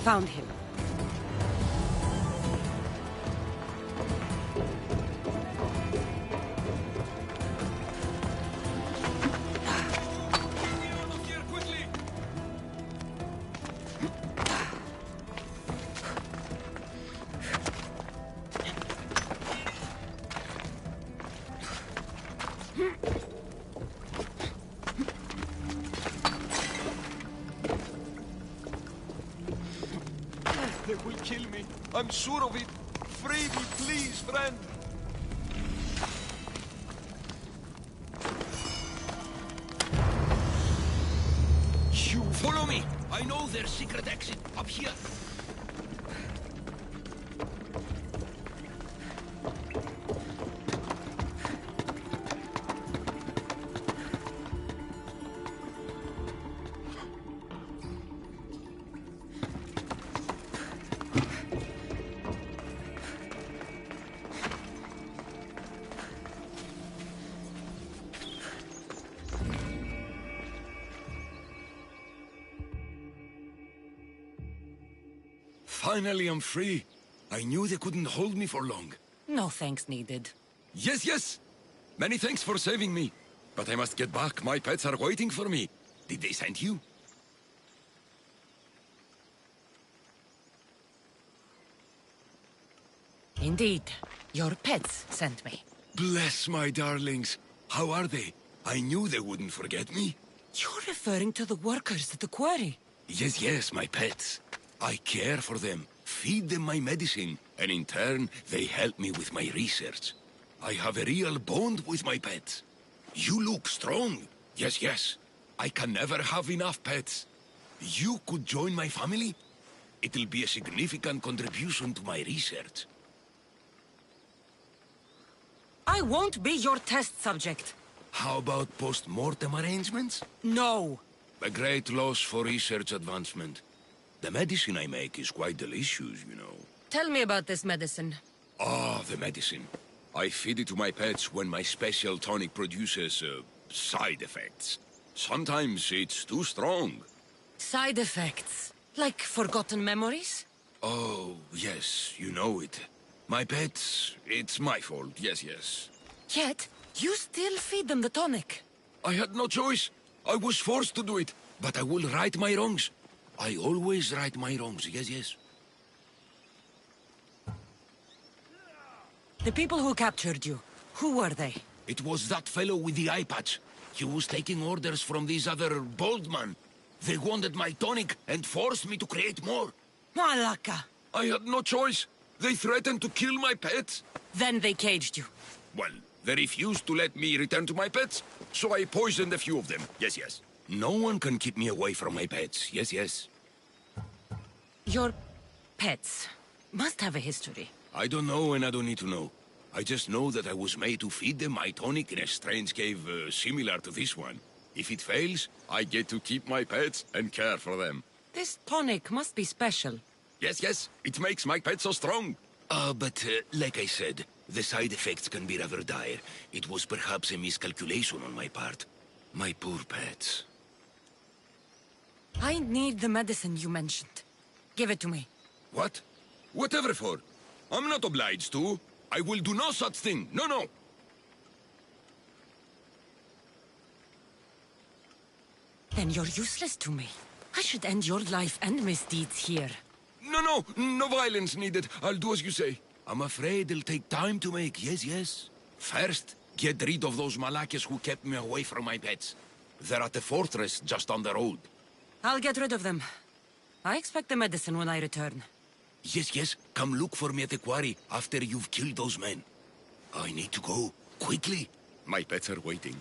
Found him.
They will kill me. I'm sure of it. Free me, please, friend.
You follow me. I know their secret exit up here. Finally, I'm free. I knew they couldn't hold me for long.
No thanks needed.
Yes, yes! Many thanks for saving me. But I must get back. My pets are waiting for me. Did they send you?
Indeed. Your pets sent me.
Bless my darlings. How are they? I knew they wouldn't forget me.
You're referring to the workers at the quarry?
Yes, yes, my pets. I care for them, feed them my medicine, and in turn, they help me with my research. I have a real bond with my pets. You look strong. Yes, yes. I can never have enough pets. You could join my family? It'll be a significant contribution to my research.
I won't be your test subject.
How about post-mortem arrangements?
No.
A great loss for research advancement. The medicine I make is quite delicious, you know.
Tell me about this medicine.
Ah, the medicine. I feed it to my pets when my special tonic produces, side effects. Sometimes it's too strong.
Side effects? Like forgotten memories?
Oh, yes, you know it. My pets, it's my fault, yes, yes.
Yet, you still feed them the tonic.
I had no choice. I was forced to do it, but I will right my wrongs. I always right my wrongs, yes, yes.
The people who captured you, who were they?
It was that fellow with the eye patch. He was taking orders from this other bald man. They wanted my tonic and forced me to create more.
Malaka!
I had no choice. They threatened to kill my pets.
Then they caged you.
Well, they refused to let me return to my pets, so I poisoned a few of them. Yes, yes. No one can keep me away from my pets. Yes, yes.
Your pets must have a history.
I don't know and I don't need to know. I just know that I was made to feed them my tonic in a strange cave similar to this one. If it fails, I get to keep my pets and care for them.
This tonic must be special.
Yes, yes. It makes my pets so strong. But like I said, the side effects can be rather dire. It was perhaps a miscalculation on my part. My poor pets.
I need the medicine you mentioned. Give it to me.
What? Whatever for. I'm not obliged to. I will do no such thing. No, no.
Then you're useless to me. I should end your life and misdeeds here.
No, no. No violence needed. I'll do as you say. I'm afraid it'll take time to make. Yes, yes. First, get rid of those Malakas who kept me away from my pets. They're at the fortress just on the road.
I'll get rid of them. I expect the medicine when I return.
Yes, yes. Come look for me at the quarry after you've killed those men. I need to go. Quickly. My pets are waiting.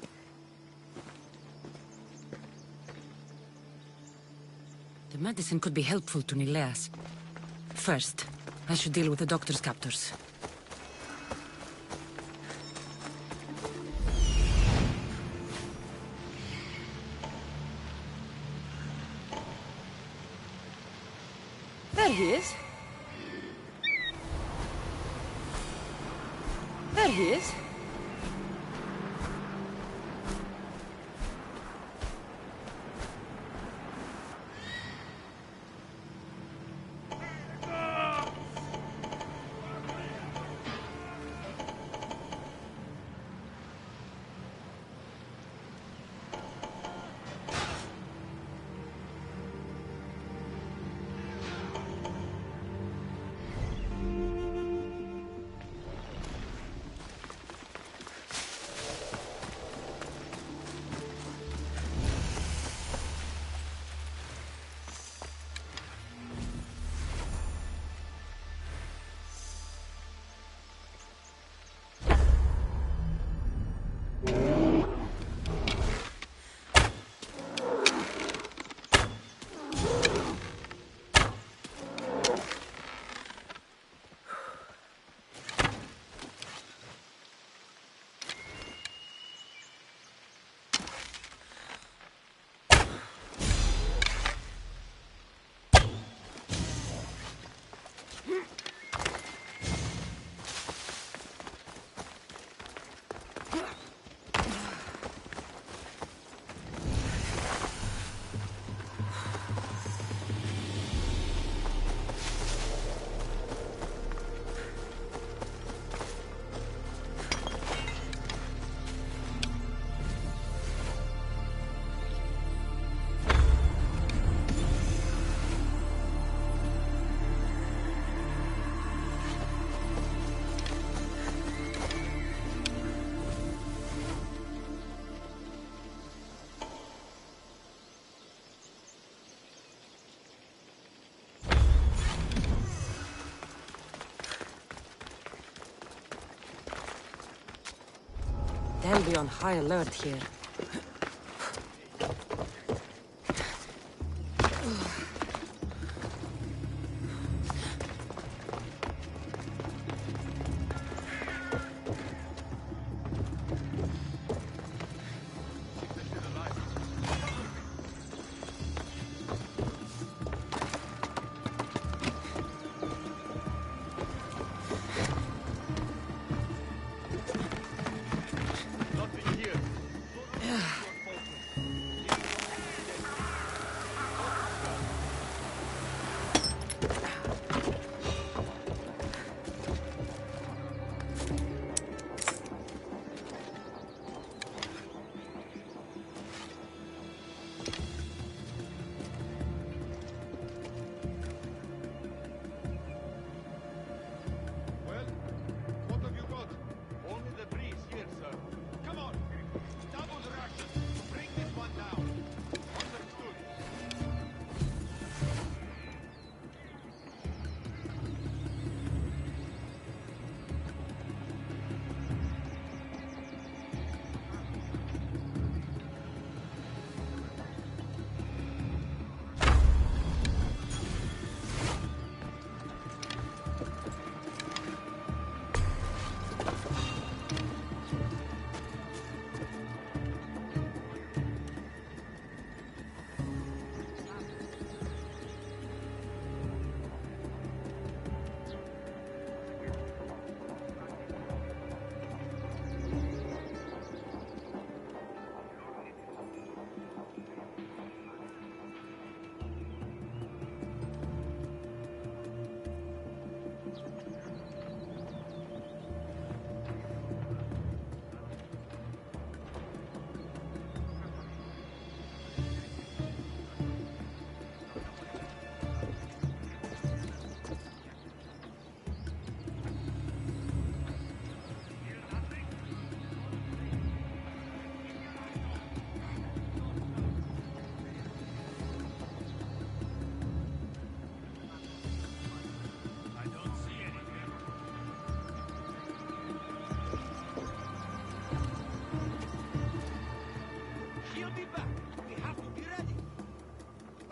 The medicine could be helpful to Nileas. First, I should deal with the doctor's captors. There he is. There he is. They'll be on high alert here.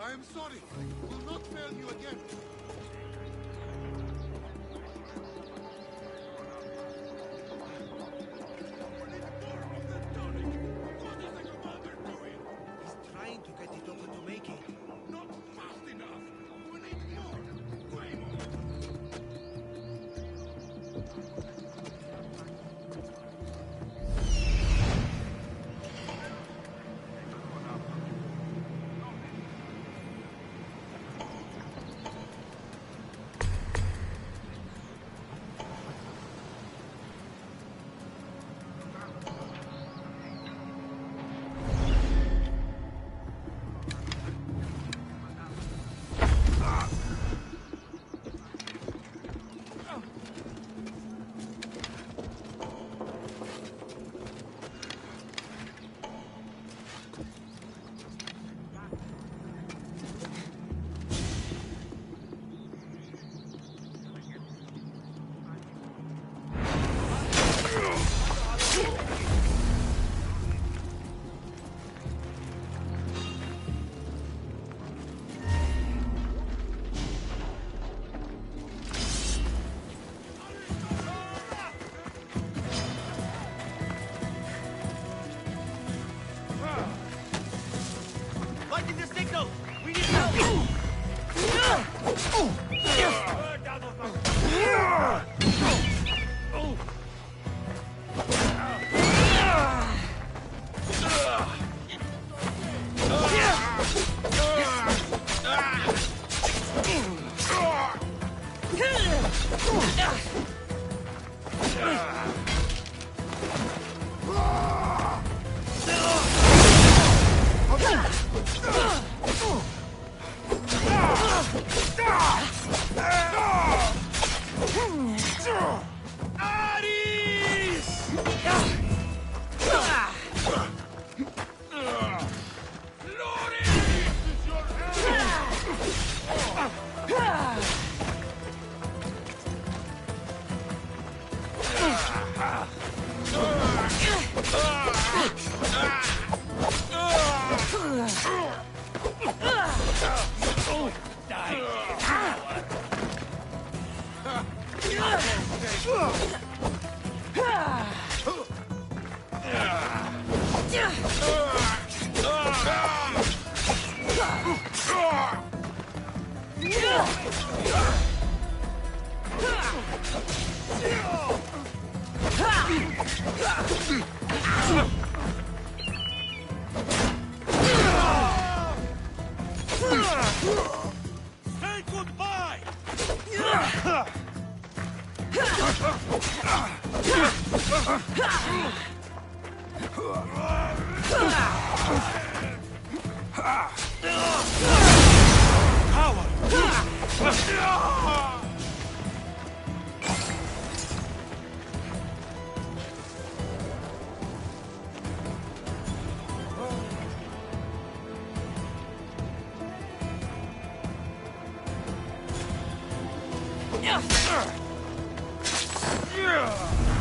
I am sorry. Will not fail you again.
He's trying to get the doctor to make it.
Not fast enough. We need more. Way more.
Lighting the signal! We need help!
Say goodbye!
Yeah.